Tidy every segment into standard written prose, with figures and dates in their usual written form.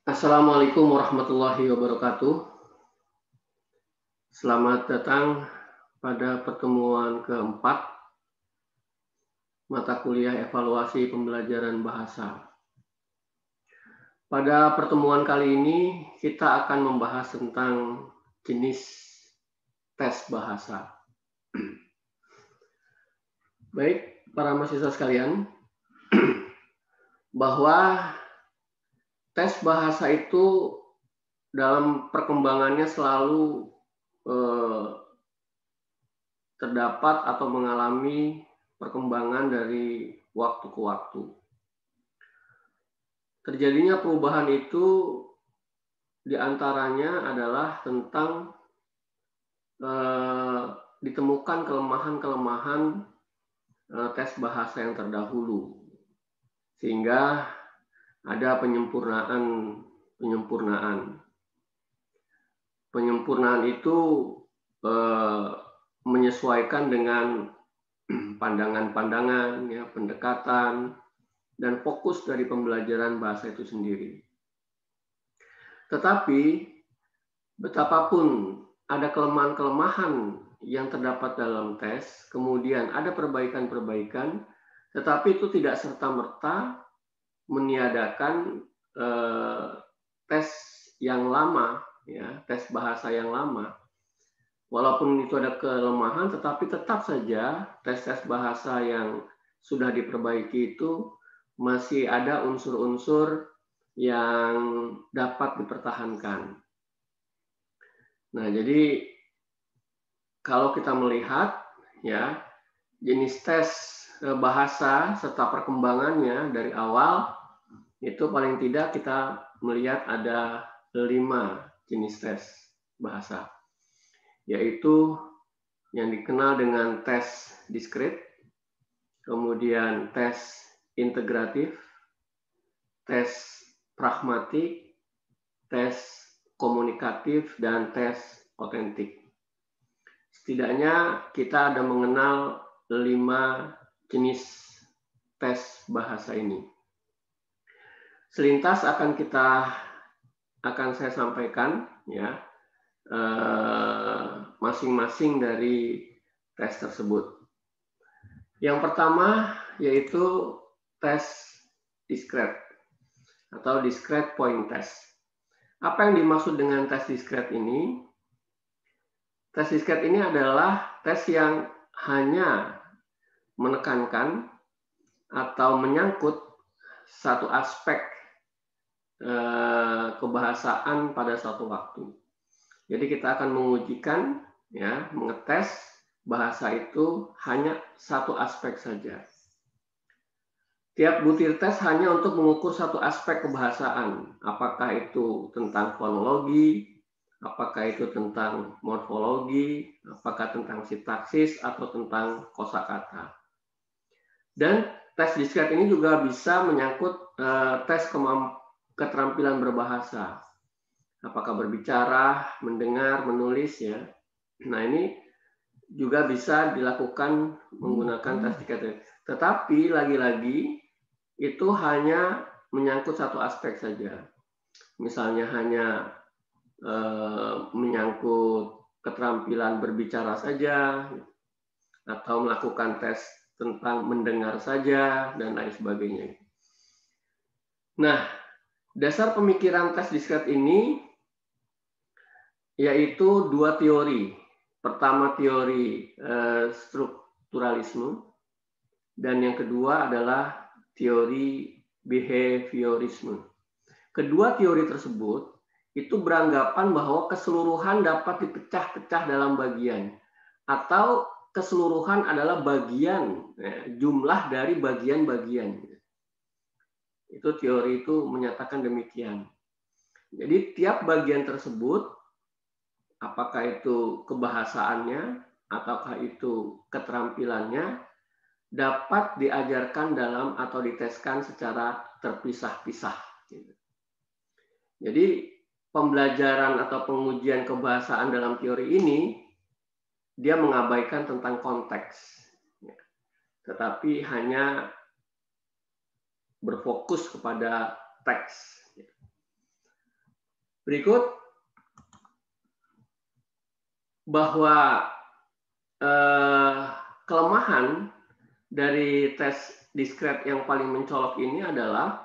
Assalamualaikum warahmatullahi wabarakatuh. Selamat datang pada pertemuan keempat mata kuliah evaluasi pembelajaran bahasa. Pada pertemuan kali ini kita akan membahas tentang jenis tes bahasa. Baik, para mahasiswa sekalian, bahwa tes bahasa itu dalam perkembangannya selalu terdapat atau mengalami perkembangan dari waktu ke waktu. Terjadinya perubahan itu diantaranya adalah tentang ditemukan kelemahan-kelemahan tes bahasa yang terdahulu, sehingga ada penyempurnaan. Penyempurnaan itu menyesuaikan dengan pandangan-pandangan, ya, pendekatan, dan fokus dari pembelajaran bahasa itu sendiri. Tetapi betapapun ada kelemahan-kelemahan yang terdapat dalam tes, kemudian ada perbaikan-perbaikan, tetapi itu tidak serta-merta meniadakan tes yang lama, ya, tes bahasa yang lama. Walaupun itu ada kelemahan, tetapi tetap saja tes-tes bahasa yang sudah diperbaiki itu masih ada unsur-unsur yang dapat dipertahankan. Nah, jadi kalau kita melihat, ya, jenis tes bahasa serta perkembangannya dari awal, itu paling tidak kita melihat ada 5 jenis tes bahasa, yaitu yang dikenal dengan tes diskrit, kemudian tes integratif, tes pragmatik, tes komunikatif, dan tes otentik. Setidaknya kita ada mengenal 5 jenis tes bahasa ini. Selintas akan saya sampaikan, ya, masing-masing dari tes tersebut. Yang pertama yaitu tes diskret atau discrete point test. Apa yang dimaksud dengan tes diskret ini? Tes diskret ini adalah tes yang hanya menekankan atau menyangkut satu aspek kebahasaan pada suatu waktu. Jadi kita akan mengujikan, ya, mengetes bahasa itu hanya satu aspek saja. Tiap butir tes hanya untuk mengukur satu aspek kebahasaan, apakah itu tentang fonologi, apakah itu tentang morfologi, apakah tentang sintaksis, atau tentang kosakata. Dan tes diskret ini juga bisa menyangkut tes keterampilan berbahasa. Apakah berbicara, mendengar, menulis, ya. Nah, ini juga bisa dilakukan menggunakan tes diskret. Tetapi lagi-lagi itu hanya menyangkut satu aspek saja. Misalnya hanya menyangkut keterampilan berbicara saja, atau melakukan tes tentang mendengar saja, dan lain sebagainya. Nah, dasar pemikiran tes diskret ini yaitu 2 teori. Pertama teori strukturalisme, dan yang kedua adalah teori behaviorisme. Kedua teori tersebut itu beranggapan bahwa keseluruhan dapat dipecah-pecah dalam bagian, atau keseluruhan adalah bagian, jumlah dari bagian-bagian. Itu teori itu menyatakan demikian. Jadi tiap bagian tersebut, apakah itu kebahasaannya ataukah itu keterampilannya, dapat diajarkan dalam atau diteskan secara terpisah-pisah. Jadi pembelajaran atau pengujian kebahasaan dalam teori ini dia mengabaikan tentang konteks, tetapi hanya berfokus kepada teks. Berikut bahwa kelemahan dari tes diskret yang paling mencolok ini adalah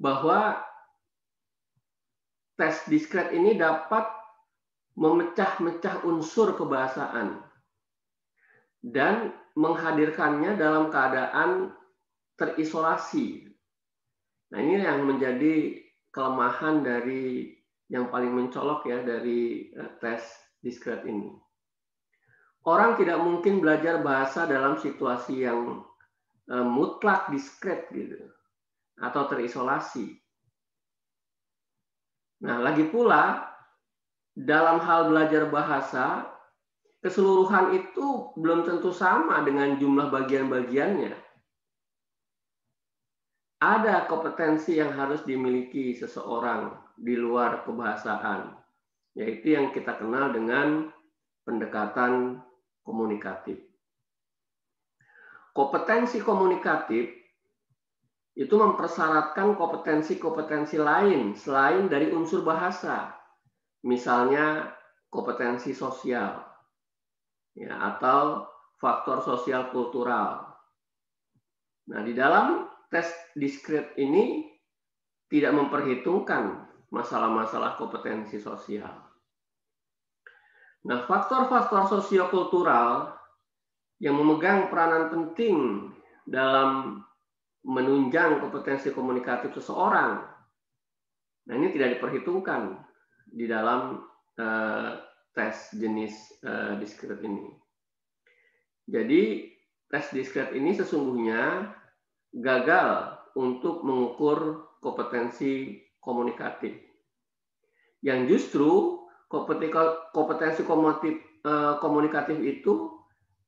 bahwa tes diskret ini dapat memecah-mecah unsur kebahasaan dan menghadirkannya dalam keadaan terisolasi. Nah, ini yang menjadi kelemahan dari yang paling mencolok ya dari tes diskret ini. Orang tidak mungkin belajar bahasa dalam situasi yang mutlak diskret gitu atau terisolasi. Nah, lagi pula dalam hal belajar bahasa, keseluruhan itu belum tentu sama dengan jumlah bagian-bagiannya. Ada kompetensi yang harus dimiliki seseorang di luar kebahasaan, yaitu yang kita kenal dengan pendekatan komunikatif. Kompetensi komunikatif itu mempersyaratkan kompetensi-kompetensi lain selain dari unsur bahasa. Misalnya kompetensi sosial ya, atau faktor sosial kultural. Nah, di dalam tes diskret ini tidak memperhitungkan masalah-masalah kompetensi sosial. Nah, faktor-faktor sosiokultural yang memegang peranan penting dalam menunjang kompetensi komunikatif seseorang. Nah, ini tidak diperhitungkan di dalam tes jenis diskret ini. Jadi, tes diskret ini sesungguhnya gagal untuk mengukur kompetensi komunikatif. Yang justru kompetensi komunikatif itu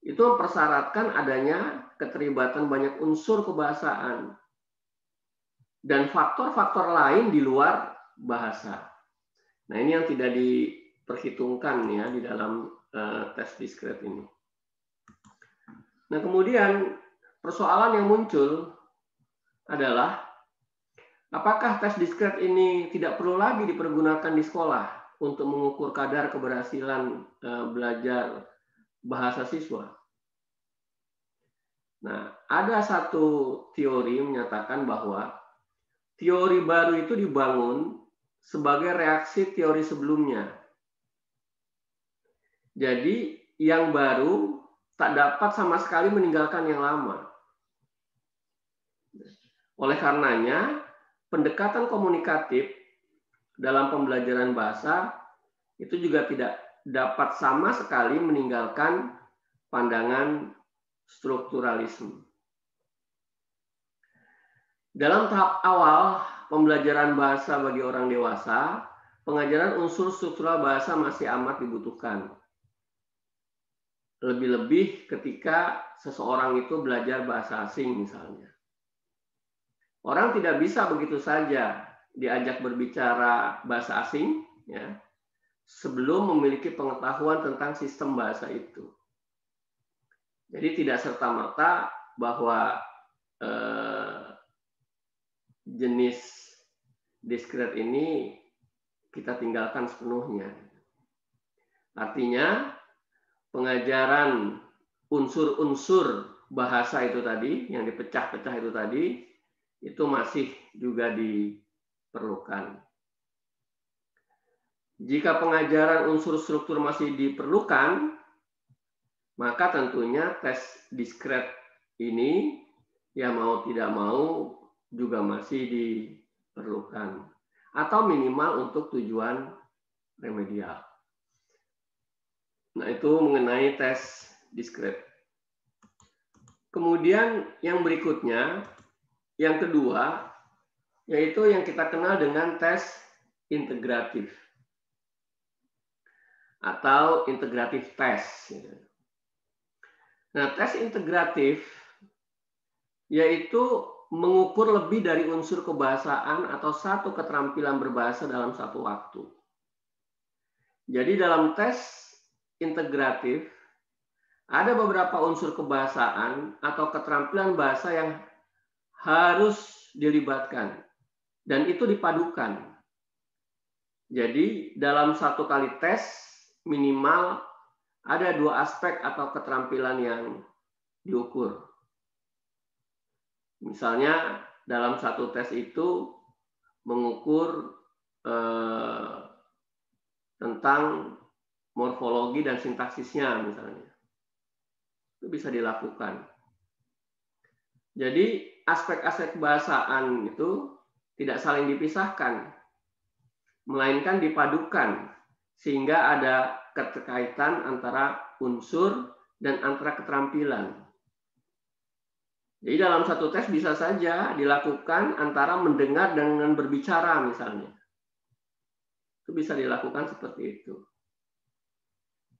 mempersyaratkan adanya keterlibatan banyak unsur kebahasaan dan faktor-faktor lain di luar bahasa. Nah, ini yang tidak diperhitungkan ya di dalam tes diskret ini. Nah, kemudian persoalan yang muncul adalah apakah tes diskret ini tidak perlu lagi dipergunakan di sekolah untuk mengukur kadar keberhasilan belajar bahasa siswa? Nah, ada satu teori menyatakan bahwa teori baru itu dibangun sebagai reaksi teori sebelumnya. Jadi, yang baru tak dapat sama sekali meninggalkan yang lama. Oleh karenanya, pendekatan komunikatif dalam pembelajaran bahasa itu juga tidak dapat sama sekali meninggalkan pandangan strukturalisme. Dalam tahap awal pembelajaran bahasa bagi orang dewasa, pengajaran unsur struktural bahasa masih amat dibutuhkan. Lebih-lebih ketika seseorang itu belajar bahasa asing misalnya. Orang tidak bisa begitu saja diajak berbicara bahasa asing ya, sebelum memiliki pengetahuan tentang sistem bahasa itu. Jadi tidak serta-merta bahwa jenis diskret ini kita tinggalkan sepenuhnya. Artinya pengajaran unsur-unsur bahasa itu tadi, yang dipecah-pecah itu tadi, itu masih juga diperlukan. Jika pengajaran unsur struktur masih diperlukan, maka tentunya tes diskret ini ya mau tidak mau juga masih diperlukan. Atau minimal untuk tujuan remedial. Nah, itu mengenai tes diskret. Kemudian yang berikutnya, yang kedua, yaitu yang kita kenal dengan tes integratif atau integratif test. Nah, tes integratif yaitu mengukur lebih dari unsur kebahasaan atau satu keterampilan berbahasa dalam satu waktu. Jadi dalam tes integratif ada beberapa unsur kebahasaan atau keterampilan bahasa yang harus dilibatkan dan itu dipadukan. Jadi dalam satu kali tes minimal ada 2 aspek atau keterampilan yang diukur. Misalnya dalam satu tes itu mengukur tentang morfologi dan sintaksisnya misalnya. Itu bisa dilakukan. Jadi aspek-aspek bahasaan itu tidak saling dipisahkan, melainkan dipadukan sehingga ada keterkaitan antara unsur dan antara keterampilan. Jadi dalam satu tes bisa saja dilakukan antara mendengar dengan berbicara misalnya. Itu bisa dilakukan seperti itu.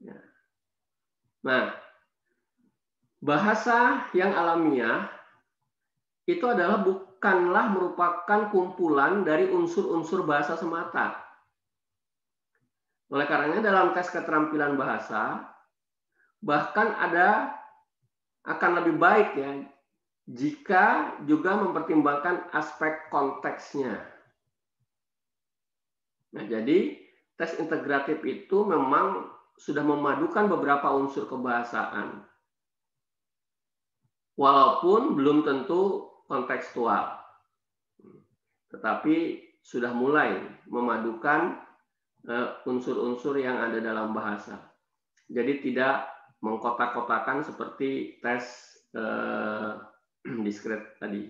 Ya. Nah, bahasa yang alamiah itu adalah bukanlah merupakan kumpulan dari unsur-unsur bahasa semata. Oleh karenanya dalam tes keterampilan bahasa, bahkan akan lebih baik ya jika juga mempertimbangkan aspek konteksnya. Nah, jadi tes integratif itu memang sudah memadukan beberapa unsur kebahasaan. Walaupun belum tentu kontekstual. Tetapi sudah mulai memadukan unsur-unsur yang ada dalam bahasa. Jadi tidak mengkotak-kotakan seperti tes diskret tadi.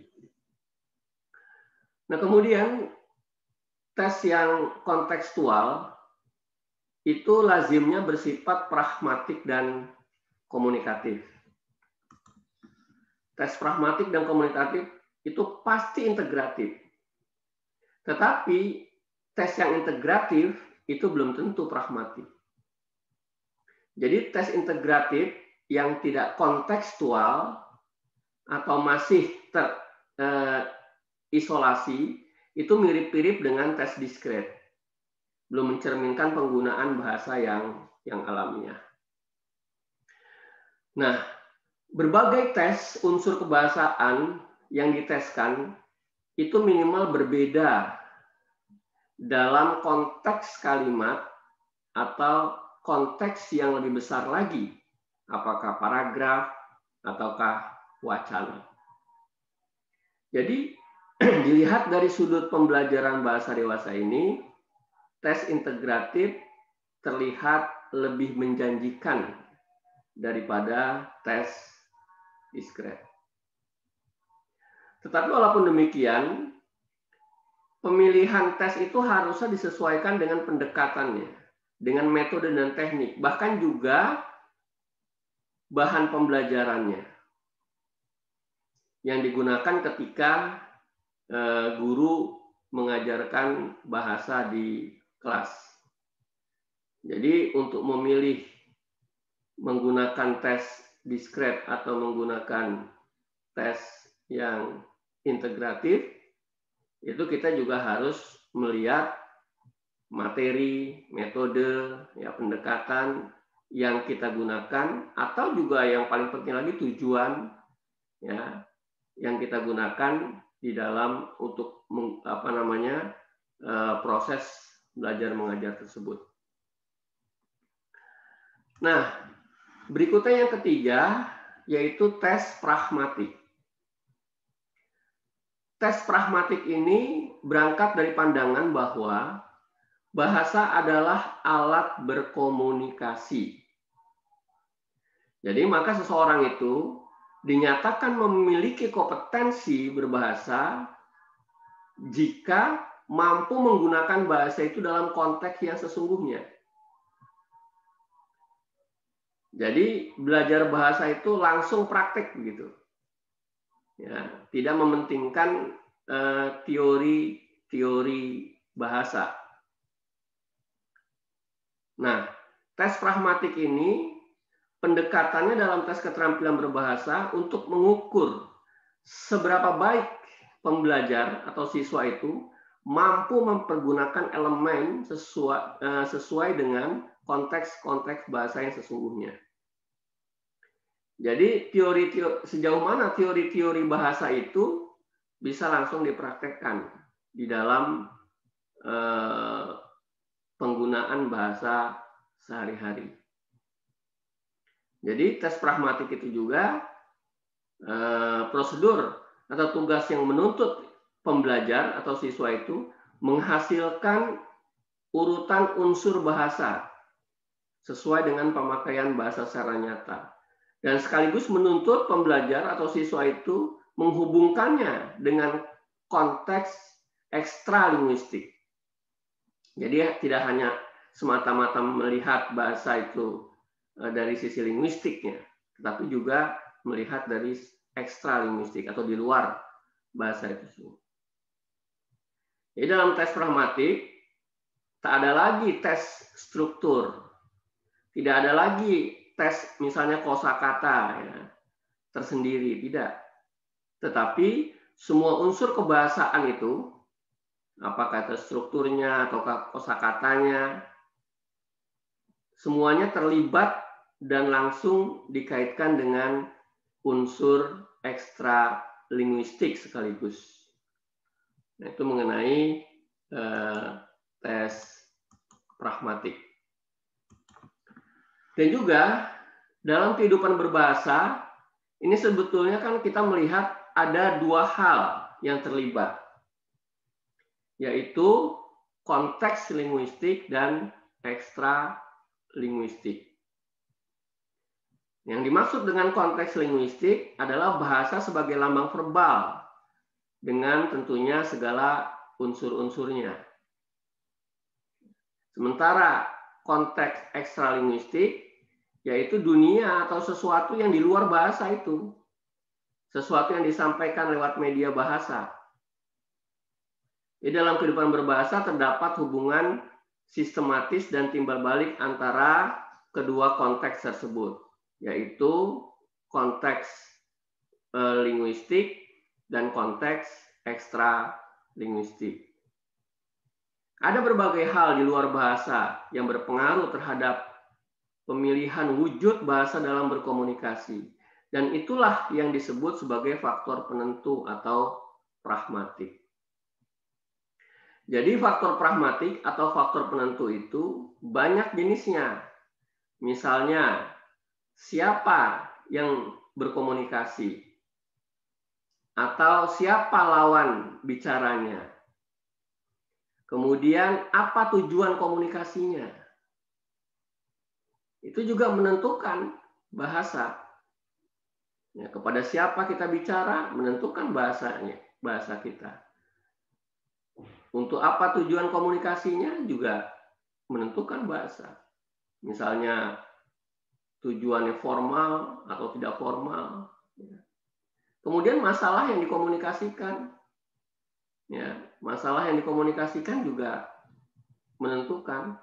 Nah, kemudian tes yang kontekstual itu lazimnya bersifat pragmatik dan komunikatif. Tes pragmatik dan komunikatif itu pasti integratif. Tetapi tes yang integratif itu belum tentu pragmatik. Jadi tes integratif yang tidak kontekstual atau masih terisolasi itu mirip-mirip dengan tes diskret. Belum mencerminkan penggunaan bahasa yang alamiah. Nah, berbagai tes unsur kebahasaan yang diteskan itu minimal berbeda dalam konteks kalimat atau konteks yang lebih besar lagi, apakah paragraf ataukah wacana. Jadi dilihat dari sudut pembelajaran bahasa dewasa ini, tes integratif terlihat lebih menjanjikan daripada tes diskret. Tetapi walaupun demikian, pemilihan tes itu harusnya disesuaikan dengan pendekatannya, dengan metode dan teknik, bahkan juga bahan pembelajarannya yang digunakan ketika guru mengajarkan bahasa di kelas. Jadi untuk memilih menggunakan tes diskret atau menggunakan tes yang integratif, itu kita juga harus melihat materi, metode, ya pendekatan yang kita gunakan, atau juga yang paling penting lagi tujuan ya yang kita gunakan di dalam untuk proses belajar mengajar tersebut. Nah, berikutnya yang ketiga yaitu tes pragmatik. Tes pragmatik ini berangkat dari pandangan bahwa bahasa adalah alat berkomunikasi. Jadi maka seseorang itu dinyatakan memiliki kompetensi berbahasa jika mampu menggunakan bahasa itu dalam konteks yang sesungguhnya. Jadi belajar bahasa itu langsung praktek begitu. Ya, tidak mementingkan teori bahasa. Nah, tes pragmatik ini pendekatannya dalam tes keterampilan berbahasa untuk mengukur seberapa baik pembelajar atau siswa itu mampu mempergunakan elemen sesuai dengan konteks-konteks bahasa yang sesungguhnya. Jadi sejauh mana teori-teori bahasa itu bisa langsung dipraktekkan di dalam penggunaan bahasa sehari-hari. Jadi tes pragmatik itu juga prosedur atau tugas yang menuntut pembelajar atau siswa itu menghasilkan urutan unsur bahasa sesuai dengan pemakaian bahasa secara nyata. Dan sekaligus menuntut pembelajar atau siswa itu menghubungkannya dengan konteks ekstralinguistik. Jadi tidak hanya semata-mata melihat bahasa itu dari sisi linguistiknya, tetapi juga melihat dari ekstralinguistik atau di luar bahasa itu. Jadi dalam tes pragmatik tak ada lagi tes struktur, tidak ada lagi tes misalnya kosakata ya, tersendiri, tidak. Tetapi semua unsur kebahasaan itu, apakah itu strukturnya atau kosakatanya, semuanya terlibat dan langsung dikaitkan dengan unsur ekstra linguistik sekaligus. Nah, itu mengenai tes pragmatik. Dan juga dalam kehidupan berbahasa, ini sebetulnya kan kita melihat ada dua hal yang terlibat, yaitu konteks linguistik dan ekstra linguistik. Yang dimaksud dengan konteks linguistik adalah bahasa sebagai lambang verbal dengan tentunya segala unsur-unsurnya. Sementara konteks ekstralinguistik yaitu dunia atau sesuatu yang di luar bahasa itu. Sesuatu yang disampaikan lewat media bahasa. Di dalam kehidupan berbahasa terdapat hubungan sistematis dan timbal balik antara kedua konteks tersebut, yaitu konteks linguistik dan konteks ekstra linguistik. Ada berbagai hal di luar bahasa yang berpengaruh terhadap pemilihan wujud bahasa dalam berkomunikasi, dan itulah yang disebut sebagai faktor penentu atau pragmatik. Jadi faktor pragmatik atau faktor penentu itu banyak jenisnya. Misalnya, siapa yang berkomunikasi? Atau siapa lawan bicaranya? Kemudian, apa tujuan komunikasinya? Itu juga menentukan bahasa. Ya, kepada siapa kita bicara, menentukan bahasanya, bahasa kita. Untuk apa tujuan komunikasinya juga menentukan bahasa. Misalnya tujuannya formal atau tidak formal. Kemudian masalah yang dikomunikasikan. Ya, masalah yang dikomunikasikan juga menentukan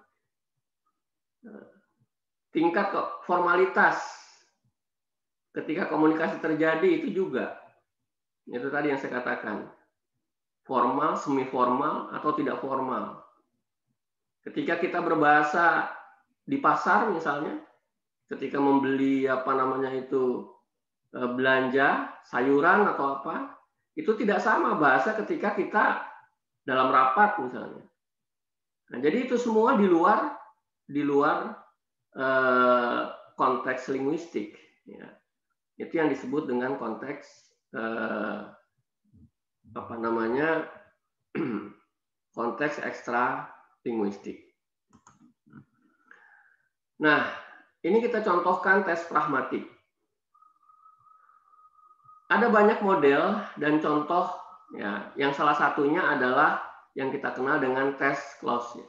tingkat formalitas ketika komunikasi terjadi itu juga. Itu tadi yang saya katakan. Formal, semi formal atau tidak formal. Ketika kita berbahasa di pasar misalnya, ketika membeli belanja sayuran atau apa, itu tidak sama bahasa ketika kita dalam rapat misalnya. Nah, jadi itu semua di luar konteks linguistik. Ya. Itu yang disebut dengan konteks konteks ekstra linguistik. Nah, ini kita contohkan tes pragmatik. Ada banyak model dan contoh, ya, yang salah satunya adalah yang kita kenal dengan tes clause,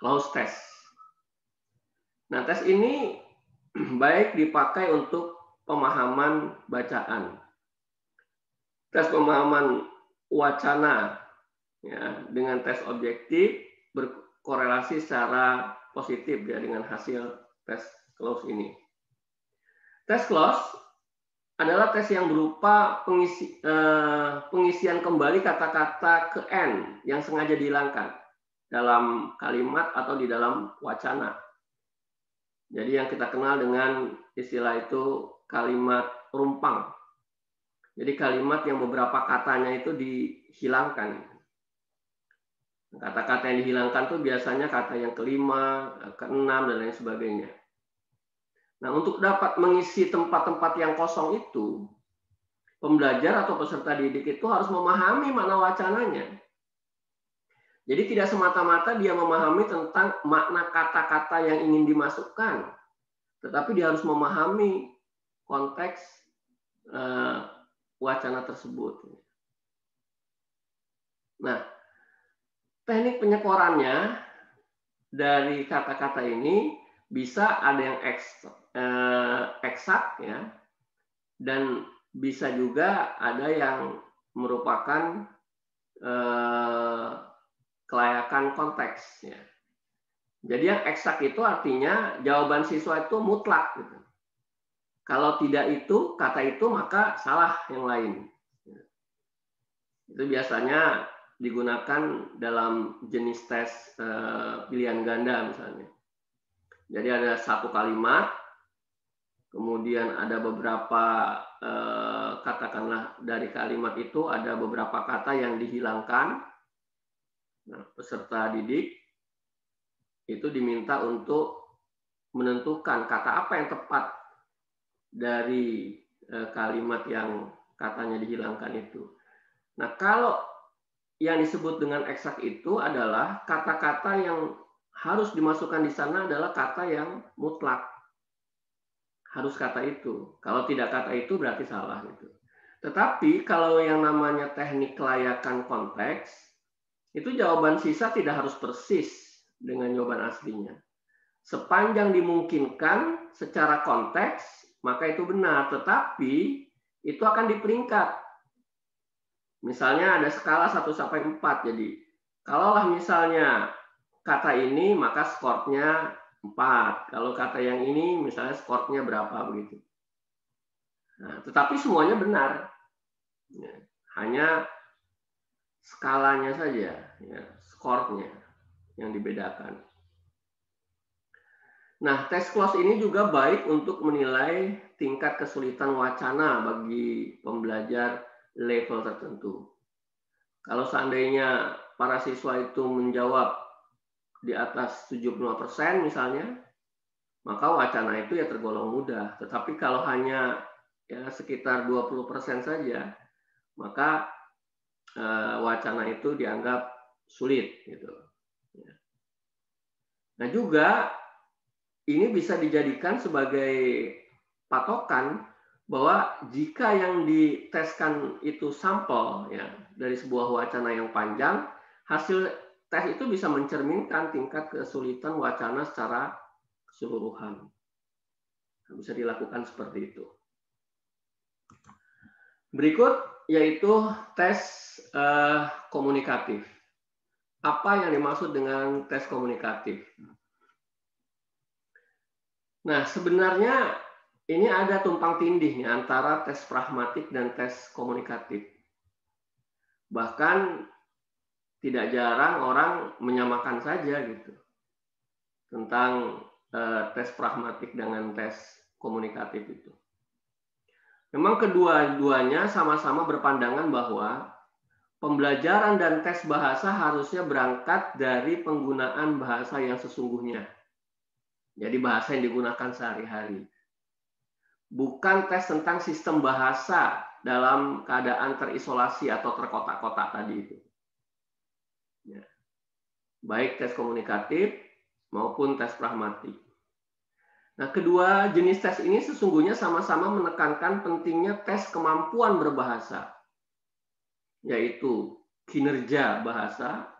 clause test. Nah, tes ini baik dipakai untuk pemahaman bacaan, tes pemahaman wacana, ya, dengan tes objektif berkorelasi secara positif ya dengan hasil tes clause ini. Tes clause adalah tes yang berupa pengisian kembali kata-kata ke N yang sengaja dihilangkan dalam kalimat atau di dalam wacana. Jadi yang kita kenal dengan istilah itu kalimat rumpang. Jadi kalimat yang beberapa katanya itu dihilangkan. Kata-kata yang dihilangkan tuh biasanya kata yang kelima, keenam, dan lain sebagainya. Nah, untuk dapat mengisi tempat-tempat yang kosong itu, pembelajar atau peserta didik itu harus memahami makna wacananya. Jadi tidak semata-mata dia memahami tentang makna kata-kata yang ingin dimasukkan, tetapi dia harus memahami konteks wacana tersebut. Nah, teknik penyekorannya dari kata-kata ini bisa ada yang eksak ya, dan bisa juga ada yang merupakan kelayakan konteks ya. Jadi yang eksak itu artinya jawaban siswa itu mutlak gitu. Kalau tidak itu, kata itu, maka salah yang lain. Itu biasanya digunakan dalam jenis tes pilihan ganda misalnya. Jadi ada satu kalimat, kemudian ada beberapa katakanlah dari kalimat itu ada beberapa kata yang dihilangkan. Nah, peserta didik itu diminta untuk menentukan kata apa yang tepat dari kalimat yang katanya dihilangkan itu. Nah, kalau yang disebut dengan eksak itu adalah kata-kata yang harus dimasukkan di sana adalah kata yang mutlak. Harus kata itu. Kalau tidak kata itu berarti salah gitu. Tetapi kalau yang namanya teknik kelayakan konteks, itu jawaban sisa tidak harus persis dengan jawaban aslinya. Sepanjang dimungkinkan secara konteks, maka itu benar. Tetapi itu akan diperingkat. Misalnya ada skala 1 sampai 4. Jadi, kalaulah misalnya kata ini, maka skornya 4. Kalau kata yang ini, misalnya skornya berapa begitu. Nah, tetapi semuanya benar. Ya, hanya skalanya saja, ya, skornya yang dibedakan. Nah, tes close ini juga baik untuk menilai tingkat kesulitan wacana bagi pembelajar level tertentu. Kalau seandainya para siswa itu menjawab di atas 75% misalnya, maka wacana itu ya tergolong mudah. Tetapi kalau hanya ya sekitar 20% saja, maka wacana itu dianggap sulit gitu. Nah, juga ini bisa dijadikan sebagai patokan bahwa jika yang diteskan itu sampel ya dari sebuah wacana yang panjang, hasil tes itu bisa mencerminkan tingkat kesulitan wacana secara keseluruhan. Bisa dilakukan seperti itu. Berikut yaitu tes komunikatif. Apa yang dimaksud dengan tes komunikatif? Nah, sebenarnya ini ada tumpang tindih nih antara tes pragmatik dan tes komunikatif. Bahkan tidak jarang orang menyamakan saja gitu tentang tes pragmatik dengan tes komunikatif itu. Memang kedua-duanya sama-sama berpandangan bahwa pembelajaran dan tes bahasa harusnya berangkat dari penggunaan bahasa yang sesungguhnya. Jadi bahasa yang digunakan sehari-hari. Bukan tes tentang sistem bahasa dalam keadaan terisolasi atau terkotak-kotak tadi itu. Ya. Baik tes komunikatif maupun tes pragmatik. Nah, kedua jenis tes ini sesungguhnya sama-sama menekankan pentingnya tes kemampuan berbahasa, yaitu kinerja bahasa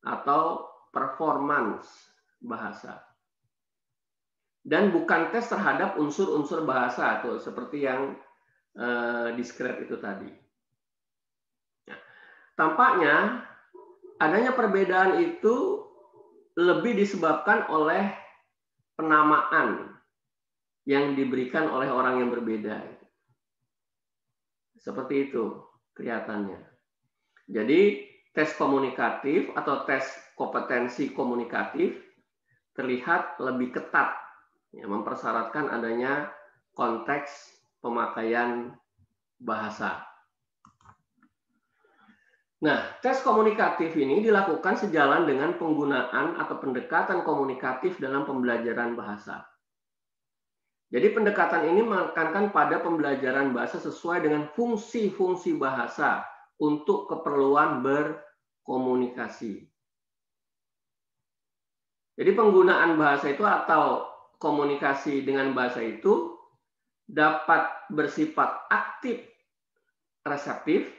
atau performance bahasa. Dan bukan tes terhadap unsur-unsur bahasa atau seperti yang describe itu tadi. Nah, tampaknya adanya perbedaan itu lebih disebabkan oleh penamaan yang diberikan oleh orang yang berbeda. Seperti itu kelihatannya. Jadi tes komunikatif atau tes kompetensi komunikatif terlihat lebih ketat, ya, mempersyaratkan adanya konteks pemakaian bahasa. Nah, tes komunikatif ini dilakukan sejalan dengan penggunaan atau pendekatan komunikatif dalam pembelajaran bahasa. Jadi pendekatan ini menekankan pada pembelajaran bahasa sesuai dengan fungsi-fungsi bahasa untuk keperluan berkomunikasi. Jadi penggunaan bahasa itu atau komunikasi dengan bahasa itu dapat bersifat aktif reseptif,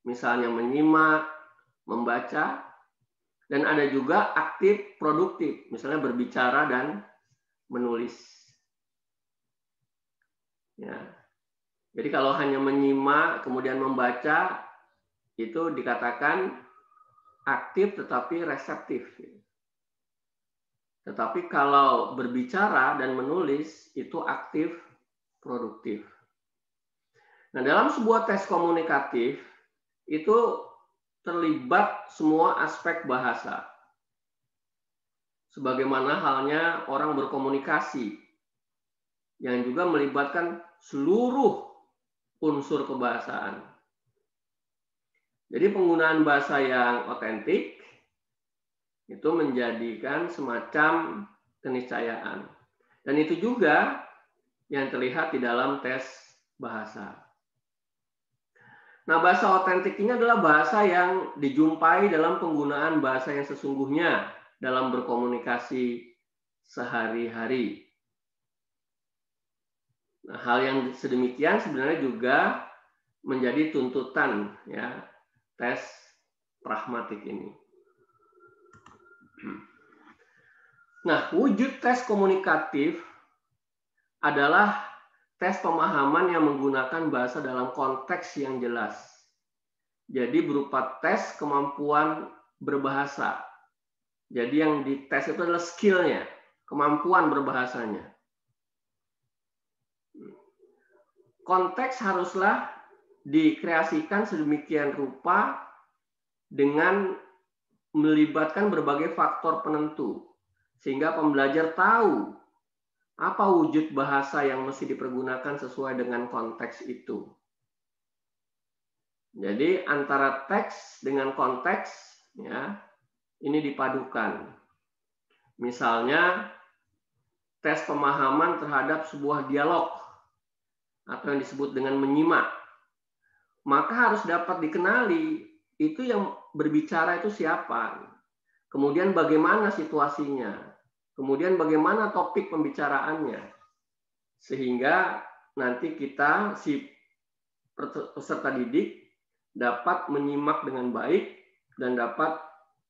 misalnya menyimak, membaca, dan ada juga aktif produktif, misalnya berbicara dan menulis. Ya. Jadi kalau hanya menyimak kemudian membaca itu dikatakan aktif tetapi reseptif. Tetapi kalau berbicara dan menulis itu aktif produktif. Nah, dalam sebuah tes komunikatif itu terlibat semua aspek bahasa. Sebagaimana halnya orang berkomunikasi yang juga melibatkan seluruh unsur kebahasaan. Jadi penggunaan bahasa yang otentik itu menjadikan semacam keniscayaan. Dan itu juga yang terlihat di dalam tes bahasa. Nah, bahasa otentik ini adalah bahasa yang dijumpai dalam penggunaan bahasa yang sesungguhnya dalam berkomunikasi sehari-hari. Nah, hal yang sedemikian sebenarnya juga menjadi tuntutan ya tes pragmatik ini. Nah, wujud tes komunikatif adalah tes pemahaman yang menggunakan bahasa dalam konteks yang jelas. Jadi berupa tes kemampuan berbahasa. Jadi yang dites itu adalah skill-nya, kemampuan berbahasanya. Konteks haruslah dikreasikan sedemikian rupa dengan melibatkan berbagai faktor penentu. Sehingga pembelajar tahu apa wujud bahasa yang mesti dipergunakan sesuai dengan konteks itu. Jadi antara teks dengan konteks ya, ini dipadukan. Misalnya tes pemahaman terhadap sebuah dialog atau yang disebut dengan menyimak. Maka harus dapat dikenali itu yang berbicara itu siapa. Kemudian bagaimana situasinya. Kemudian bagaimana topik pembicaraannya. Sehingga nanti kita si peserta didik dapat menyimak dengan baik dan dapat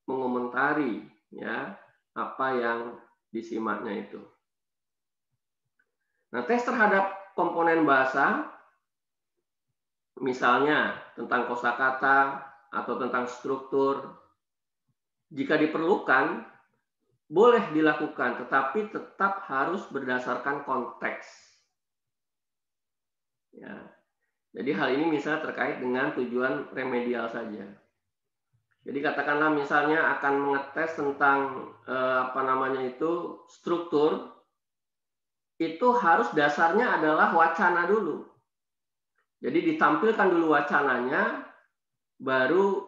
mengomentari ya apa yang disimaknya itu. Nah, tes terhadap komponen bahasa misalnya tentang kosakata atau tentang struktur jika diperlukan boleh dilakukan, tetapi tetap harus berdasarkan konteks. Ya. Jadi hal ini misalnya terkait dengan tujuan remedial saja. Jadi katakanlah misalnya akan mengetes tentang struktur, itu harus dasarnya adalah wacana dulu. Jadi ditampilkan dulu wacananya, baru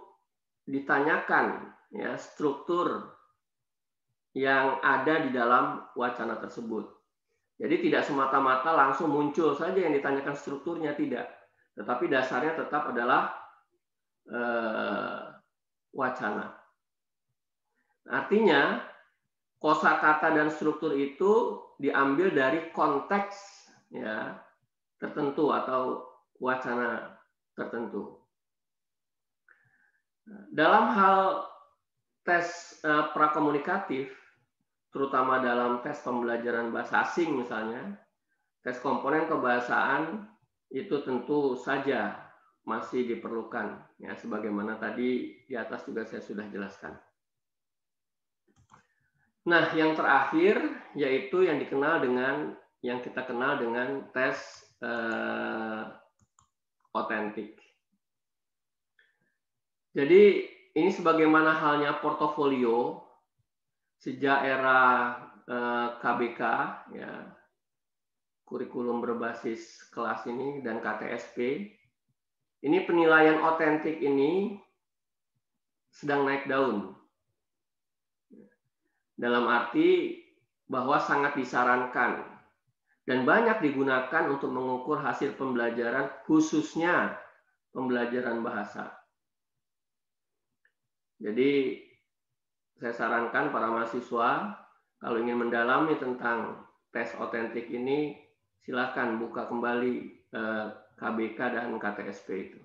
ditanyakan ya struktur yang ada di dalam wacana tersebut. Jadi tidak semata-mata langsung muncul saja yang ditanyakan strukturnya, tidak. Tetapi dasarnya tetap adalah wacana. Artinya, kosakata dan struktur itu diambil dari konteks ya tertentu atau wacana tertentu. Dalam hal tes prakomunikatif, terutama dalam tes pembelajaran bahasa asing misalnya, tes komponen kebahasaan itu tentu saja masih diperlukan ya sebagaimana tadi di atas juga saya sudah jelaskan. Nah, yang terakhir yaitu yang kita kenal dengan tes otentik. Jadi ini sebagaimana halnya portofolio sejak era KBK ya, kurikulum berbasis kelas ini dan KTSP. Ini penilaian otentik ini sedang naik daun. Dalam arti bahwa sangat disarankan dan banyak digunakan untuk mengukur hasil pembelajaran, khususnya pembelajaran bahasa. Jadi saya sarankan para mahasiswa kalau ingin mendalami tentang tes otentik ini, silakan buka kembali KBK dan KTSP itu.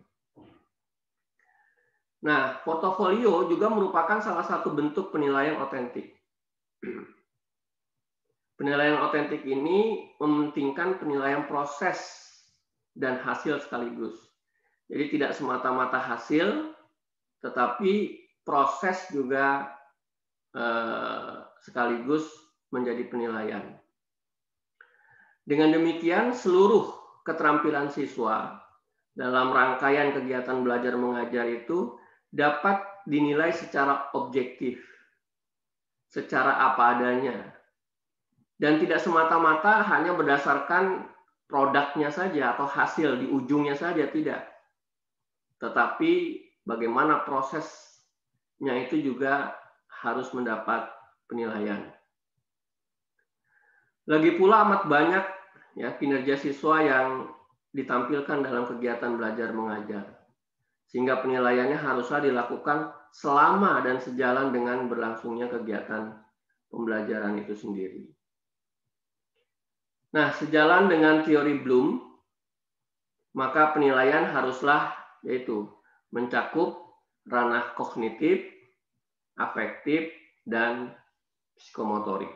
Nah, portofolio juga merupakan salah satu bentuk penilaian otentik. Penilaian otentik ini mementingkan penilaian proses dan hasil sekaligus. Jadi tidak semata-mata hasil, tetapi proses juga sekaligus menjadi penilaian. Dengan demikian, seluruh keterampilan siswa dalam rangkaian kegiatan belajar mengajar itu dapat dinilai secara objektif, secara apa adanya. Dan tidak semata-mata hanya berdasarkan produknya saja atau hasil di ujungnya saja, tidak. Tetapi bagaimana prosesnya itu juga harus mendapat penilaian. Lagi pula amat banyak ya kinerja siswa yang ditampilkan dalam kegiatan belajar mengajar. Sehingga penilaiannya haruslah dilakukan selama dan sejalan dengan berlangsungnya kegiatan pembelajaran itu sendiri. Nah, sejalan dengan teori Bloom, maka penilaian haruslah yaitu mencakup ranah kognitif, afektif, dan psikomotorik.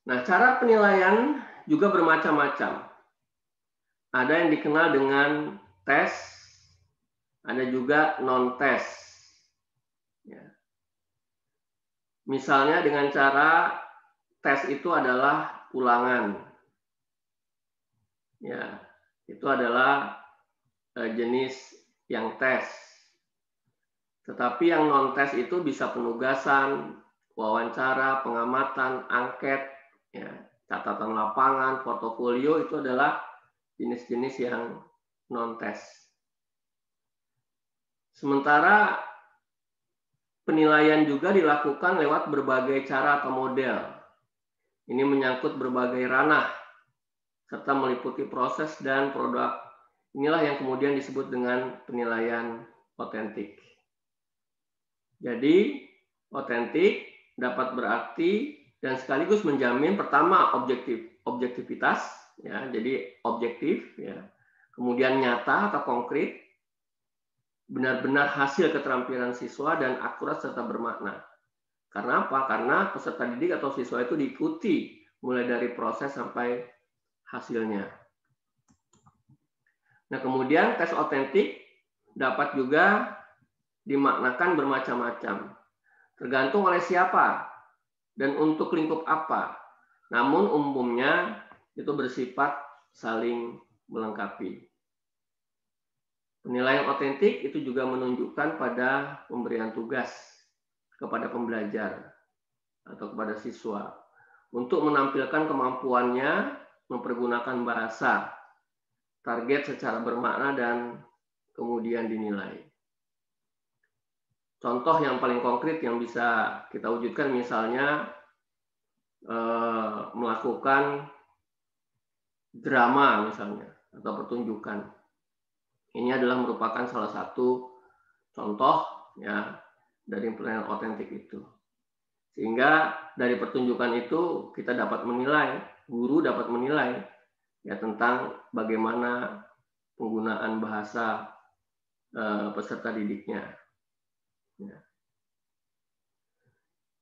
Nah, cara penilaian juga bermacam-macam. Ada yang dikenal dengan tes, ada juga non-tes. Ya. Misalnya dengan cara tes itu adalah ulangan. Ya, itu adalah jenis yang tes. Tetapi yang non-tes itu bisa penugasan, wawancara, pengamatan, angket, ya, catatan lapangan, portofolio, itu adalah jenis-jenis yang non-tes. Sementara penilaian juga dilakukan lewat berbagai cara atau model. Ini menyangkut berbagai ranah, serta meliputi proses dan produk. Inilah yang kemudian disebut dengan penilaian otentik. Jadi, otentik dapat berarti dan sekaligus menjamin pertama objektivitas, ya, jadi objektif, ya. Kemudian nyata atau konkret, benar-benar hasil keterampilan siswa dan akurat serta bermakna. Karena apa? Karena peserta didik atau siswa itu diikuti mulai dari proses sampai hasilnya. Nah, kemudian tes otentik dapat juga dimaknakan bermacam-macam. Tergantung oleh siapa dan untuk lingkup apa. Namun umumnya itu bersifat saling melengkapi. Penilaian otentik itu juga menunjukkan pada pemberian tugas kepada pembelajar atau kepada siswa untuk menampilkan kemampuannya mempergunakan bahasa, target secara bermakna dan kemudian dinilai. Contoh yang paling konkret yang bisa kita wujudkan misalnya melakukan drama misalnya atau pertunjukan. Ini adalah merupakan salah satu contoh ya dari penilaian otentik itu. Sehingga dari pertunjukan itu kita dapat menilai, guru dapat menilai ya tentang bagaimana penggunaan bahasa peserta didiknya. Ya.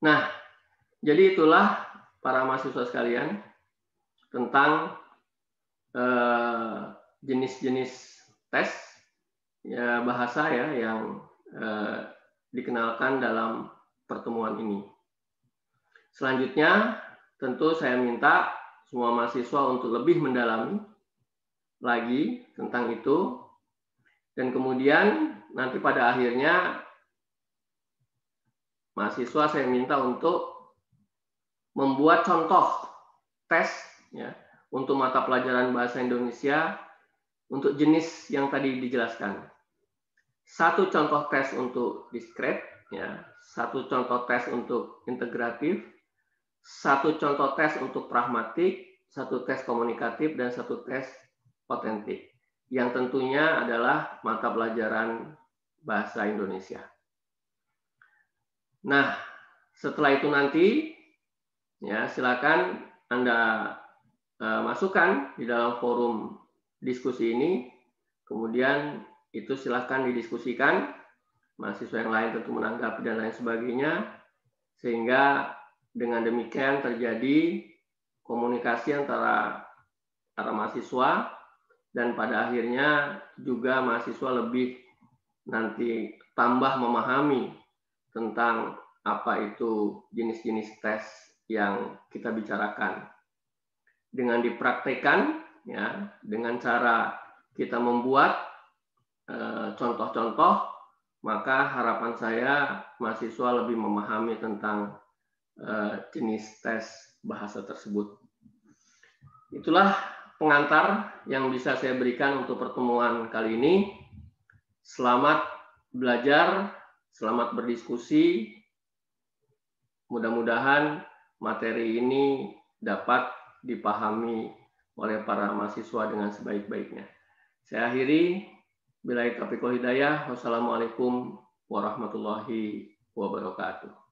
Nah, jadi itulah para mahasiswa sekalian tentang jenis-jenis tes ya bahasa ya yang dikenalkan dalam pertemuan ini. Selanjutnya, tentu saya minta semua mahasiswa untuk lebih mendalami lagi tentang itu, dan kemudian nanti pada akhirnya mahasiswa saya minta untuk membuat contoh tes ya, untuk mata pelajaran bahasa Indonesia untuk jenis yang tadi dijelaskan. satu contoh tes untuk diskret, ya, satu contoh tes untuk integratif, satu contoh tes untuk pragmatik, satu tes komunikatif, dan satu tes otentik. Yang tentunya adalah mata pelajaran bahasa Indonesia. Nah, setelah itu nanti, ya, silakan Anda masukkan di dalam forum diskusi ini, kemudian itu silakan didiskusikan, mahasiswa yang lain tentu menanggapi dan lain sebagainya, sehingga dengan demikian terjadi komunikasi antara para mahasiswa, dan pada akhirnya juga mahasiswa lebih nanti tambah memahami tentang apa itu jenis-jenis tes yang kita bicarakan. Dengan dipraktekkan, ya, dengan cara kita membuat contoh-contoh, maka harapan saya mahasiswa lebih memahami tentang jenis tes bahasa tersebut. Itulah pengantar yang bisa saya berikan untuk pertemuan kali ini. Selamat belajar, selamat berdiskusi. Mudah-mudahan materi ini dapat dipahami oleh para mahasiswa dengan sebaik-baiknya. Saya akhiri, billahi taufiq wal hidayah. Wassalamualaikum warahmatullahi wabarakatuh.